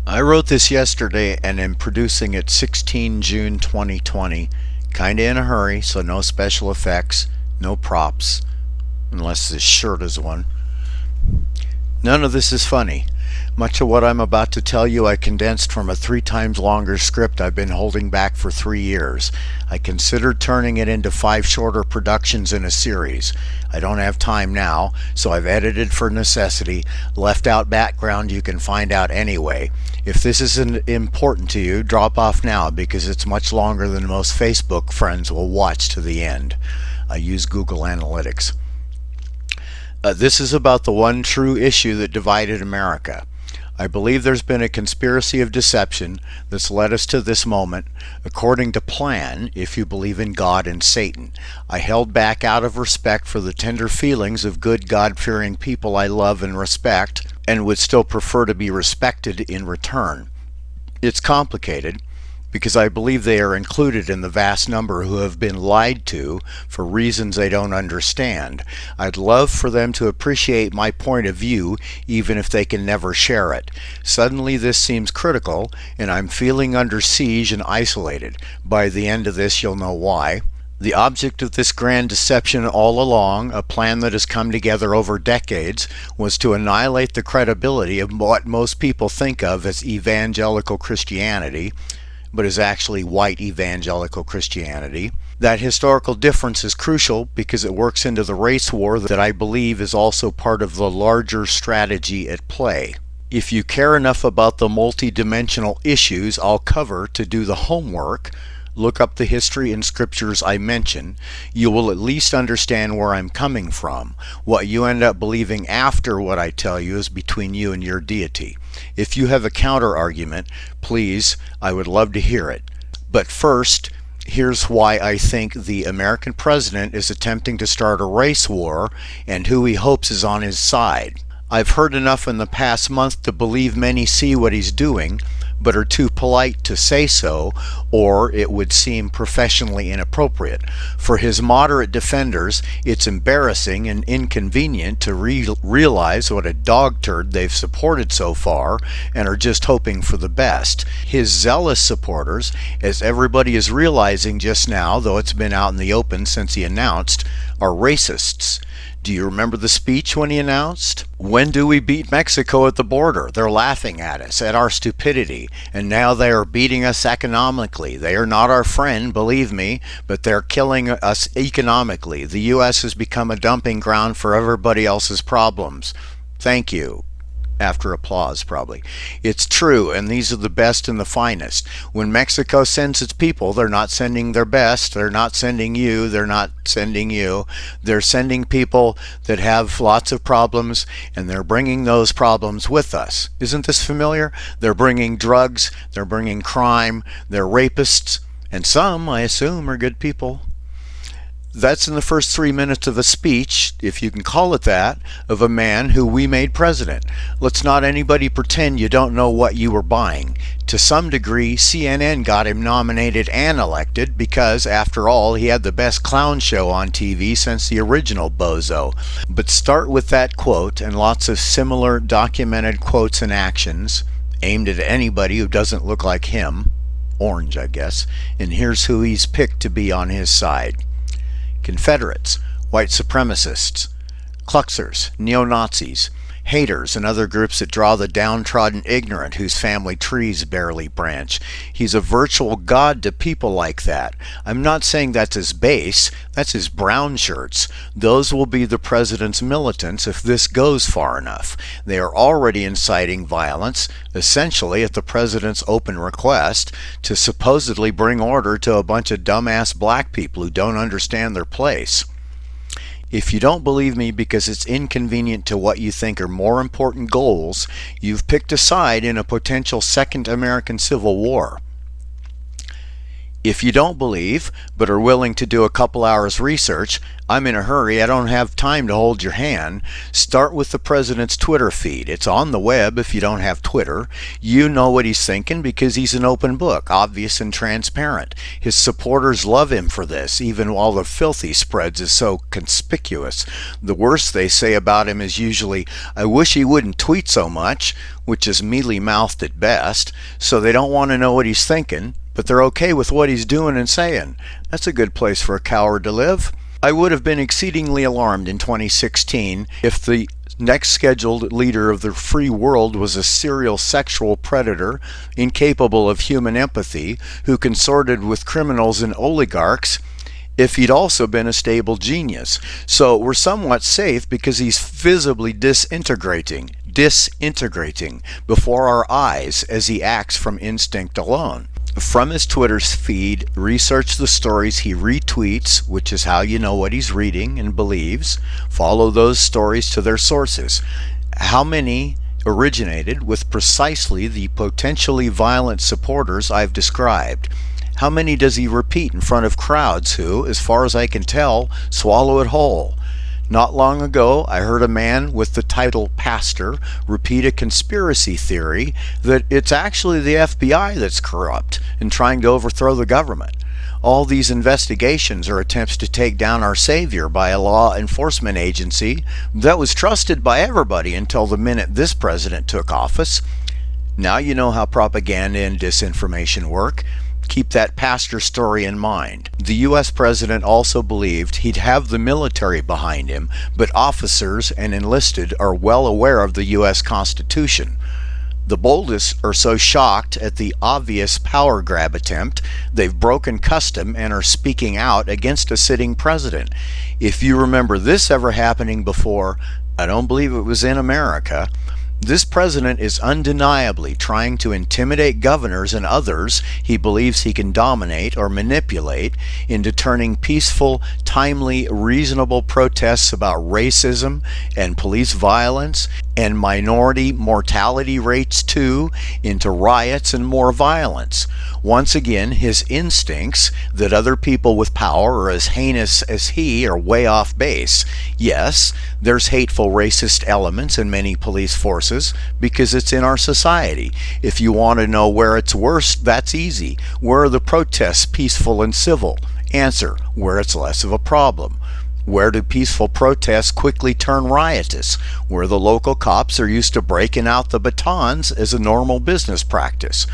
I wrote this yesterday and am producing it 16 June 2020. Kinda in a hurry, so no special effects, no props, unless this shirt is one. None of this is funny. Much of what I'm about to tell you I condensed from a 3 times longer script I've been holding back for 3 years. I considered turning it into 5 shorter productions in a series. I don't have time now, so I've edited for necessity, left out background you can find out anyway. If this isn't important to you, drop off now because it's much longer than most Facebook friends will watch to the end. I use Google Analytics. This is about the one true issue that divided America. I believe there's been a conspiracy of deception that's led us to this moment, according to plan, if you believe in God and Satan. I held back out of respect for the tender feelings of good God-fearing people I love and respect, and would still prefer to be respected in return. It's complicated, because I believe they are included in the vast number who have been lied to for reasons they don't understand. I'd love for them to appreciate my point of view, even if they can never share it. Suddenly this seems critical, and I'm feeling under siege and isolated. By the end of this you'll know why. The object of this grand deception all along, a plan that has come together over decades, was to annihilate the credibility of what most people think of as evangelical Christianity, but is actually white evangelical Christianity. That historical difference is crucial because it works into the race war that I believe is also part of the larger strategy at play. If you care enough about the multi-dimensional issues I'll cover to do the homework, look up the history and scriptures I mention, you will at least understand where I'm coming from. What you end up believing after what I tell you is between you and your deity. If you have a counter argument, please, I would love to hear it. But first, here's why I think the American president is attempting to start a race war and who he hopes is on his side. I've heard enough in the past month to believe many see what he's doing, but are too polite to say so, or it would seem professionally inappropriate. For his moderate defenders, it's embarrassing and inconvenient to realize what a dog turd they've supported so far and are just hoping for the best. His zealous supporters, as everybody is realizing just now, though it's been out in the open since he announced, are racists. Do you remember the speech when he announced? When do we beat Mexico at the border? They're laughing at us, at our stupidity, and now they are beating us economically. They are not our friend, believe me, but they're killing us economically. The U.S. has become a dumping ground for everybody else's problems. Thank you. After applause, probably. It's true, and these are the best and the finest. When Mexico sends its people, they're not sending their best. They're not sending you. They're not sending you. They're sending people that have lots of problems, and they're bringing those problems with us. Isn't this familiar? They're bringing drugs. They're bringing crime. They're rapists, and some, I assume, are good people. That's in the first 3 minutes of a speech, if you can call it that, of a man who we made president. Let's not anybody pretend you don't know what you were buying. To some degree, CNN got him nominated and elected because, after all, he had the best clown show on TV since the original bozo. But start with that quote and lots of similar documented quotes and actions aimed at anybody who doesn't look like him. Orange, I guess. And here's who he's picked to be on his side. Confederates, white supremacists, Kluxers, neo-Nazis, haters, and other groups that draw the downtrodden ignorant whose family trees barely branch. He's a virtual god to people like that. I'm not saying that's his base, that's his brown shirts. Those will be the president's militants if this goes far enough. They are already inciting violence, essentially at the president's open request, to supposedly bring order to a bunch of dumbass black people who don't understand their place. If you don't believe me because it's inconvenient to what you think are more important goals, you've picked a side in a potential second American Civil War. If you don't believe, but are willing to do a couple hours research, I'm in a hurry, I don't have time to hold your hand. Start with the president's Twitter feed. It's on the web if you don't have Twitter. You know what he's thinking because he's an open book, obvious and transparent. His supporters love him for this, even while the filth he spreads is so conspicuous. The worst they say about him is usually, "I wish he wouldn't tweet so much," which is mealy-mouthed at best, so they don't want to know what he's thinking, but they're okay with what he's doing and saying. That's a good place for a coward to live. I would have been exceedingly alarmed in 2016 if the next scheduled leader of the free world was a serial sexual predator, incapable of human empathy, who consorted with criminals and oligarchs, if he'd also been a stable genius. So we're somewhat safe because he's visibly disintegrating before our eyes as he acts from instinct alone. From his Twitter feed, research the stories he retweets, which is how you know what he's reading and believes. Follow those stories to their sources. How many originated with precisely the potentially violent supporters I've described? How many does he repeat in front of crowds who, as far as I can tell, swallow it whole? Not long ago, I heard a man with the title pastor repeat a conspiracy theory that it's actually the FBI that's corrupt and trying to overthrow the government. All these investigations are attempts to take down our savior by a law enforcement agency that was trusted by everybody until the minute this president took office. Now you know how propaganda and disinformation work. Keep that pastor story in mind. The U.S. president also believed he'd have the military behind him, but officers and enlisted are well aware of the U.S. Constitution. The boldest are so shocked at the obvious power grab attempt, they've broken custom and are speaking out against a sitting president. If you remember this ever happening before, I don't believe it was in America. This president is undeniably trying to intimidate governors and others he believes he can dominate or manipulate into turning peaceful, timely, reasonable protests about racism and police violence and minority mortality rates too into riots and more violence. Once again, his instincts that other people with power are as heinous as he are way off base. Yes, there's hateful racist elements in many police forces because it's in our society. If you want to know where it's worse, that's easy. Where are the protests peaceful and civil? Answer, where it's less of a problem. Where do peaceful protests quickly turn riotous? Where the local cops are used to breaking out the batons as a normal business practice.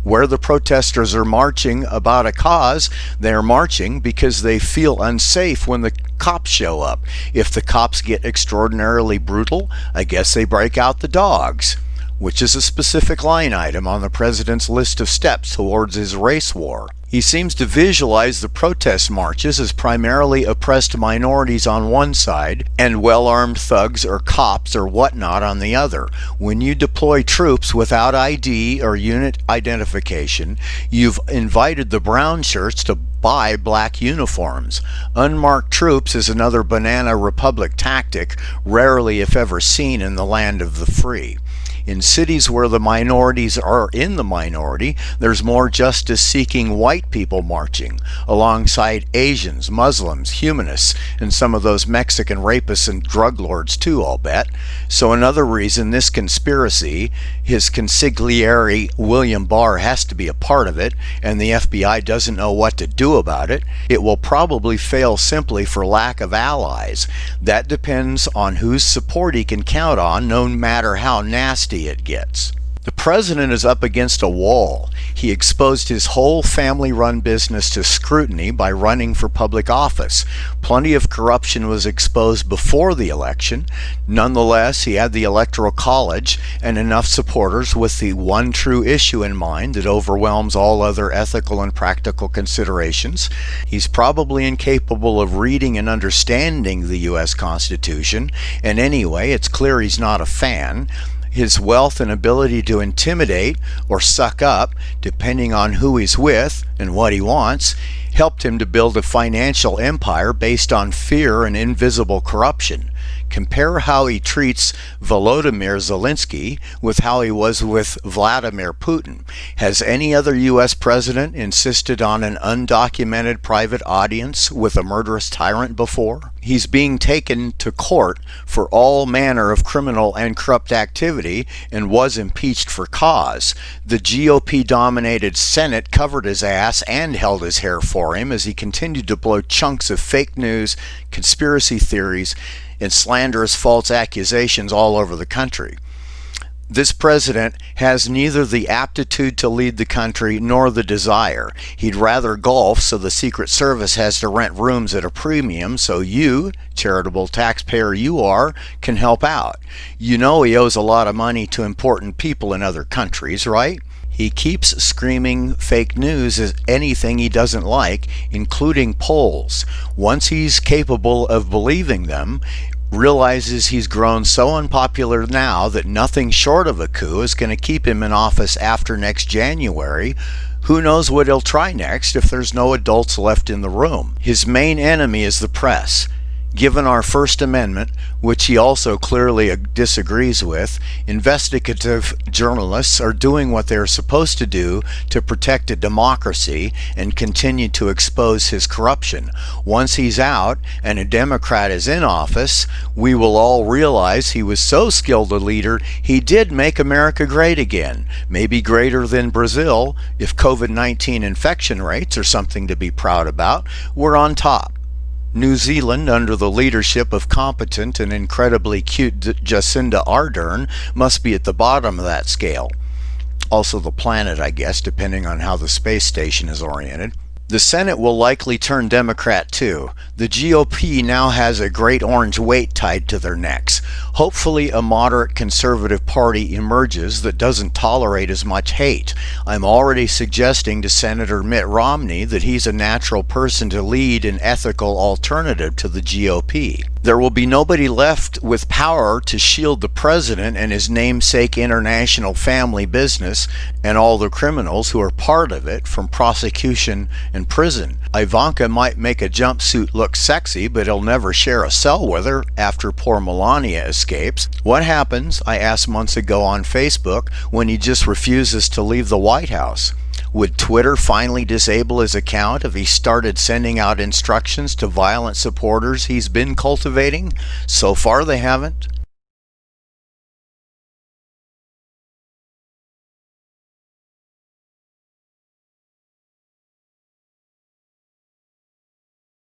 Where the protesters are marching about a cause, they are marching because they feel unsafe when the cops show up. If the cops get extraordinarily brutal, I guess they break out the dogs, which is a specific line item on the president's list of steps towards his race war. He seems to visualize the protest marches as primarily oppressed minorities on one side and well-armed thugs or cops or whatnot on the other. When you deploy troops without ID or unit identification, you've invited the brown shirts to buy black uniforms. Unmarked troops is another banana republic tactic, rarely if ever seen in the land of the free. In cities where the minorities are in the minority, there's more justice-seeking white people marching, alongside Asians, Muslims, humanists, and some of those Mexican rapists and drug lords too, I'll bet. So another reason this conspiracy, his consigliere William Barr has to be a part of it, and the FBI doesn't know what to do about it. It will probably fail simply for lack of allies. That depends on whose support he can count on, no matter how nasty it gets. The president is up against a wall. He exposed his whole family-run business to scrutiny by running for public office. Plenty of corruption was exposed before the election. Nonetheless, he had the Electoral College and enough supporters with the one true issue in mind that overwhelms all other ethical and practical considerations. He's probably incapable of reading and understanding the U.S. Constitution, and anyway, it's clear he's not a fan. His wealth and ability to intimidate or suck up, depending on who he's with and what he wants, helped him to build a financial empire based on fear and invisible corruption. Compare how he treats Volodymyr Zelensky with how he was with Vladimir Putin. Has any other U.S. president insisted on an undocumented private audience with a murderous tyrant before? He's being taken to court for all manner of criminal and corrupt activity and was impeached for cause. The GOP-dominated Senate covered his ass and held his hair for him as he continued to blow chunks of fake news, conspiracy theories, and slanderous false accusations all over the country. This president has neither the aptitude to lead the country nor the desire. He'd rather golf, so the Secret Service has to rent rooms at a premium so you, charitable taxpayer you are, can help out. You know he owes a lot of money to important people in other countries, right? He keeps screaming fake news as anything he doesn't like, including polls. Once he's capable of believing them, realizes he's grown so unpopular now that nothing short of a coup is going to keep him in office after next January. Who knows what he'll try next if there's no adults left in the room? His main enemy is the press. Given our First Amendment, which he also clearly disagrees with, investigative journalists are doing what they're supposed to do to protect a democracy and continue to expose his corruption. Once he's out and a Democrat is in office, we will all realize he was so skilled a leader, he did make America great again. Maybe greater than Brazil. If COVID-19 infection rates are something to be proud about, we're on top. New Zealand, under the leadership of competent and incredibly cute Jacinda Ardern, must be at the bottom of that scale. Also the planet, I guess, depending on how the space station is oriented. The Senate will likely turn Democrat too. The GOP now has a great orange weight tied to their necks. Hopefully a moderate conservative party emerges that doesn't tolerate as much hate. I'm already suggesting to Senator Mitt Romney that he's a natural person to lead an ethical alternative to the GOP. There will be nobody left with power to shield the president and his namesake international family business and all the criminals who are part of it from prosecution and prison. Ivanka might make a jumpsuit look sexy, but he'll never share a cell with her after poor Melania escapes. What happens, I asked months ago on Facebook, when he just refuses to leave the White House? Would Twitter finally disable his account if he started sending out instructions to violent supporters he's been cultivating? So far they haven't.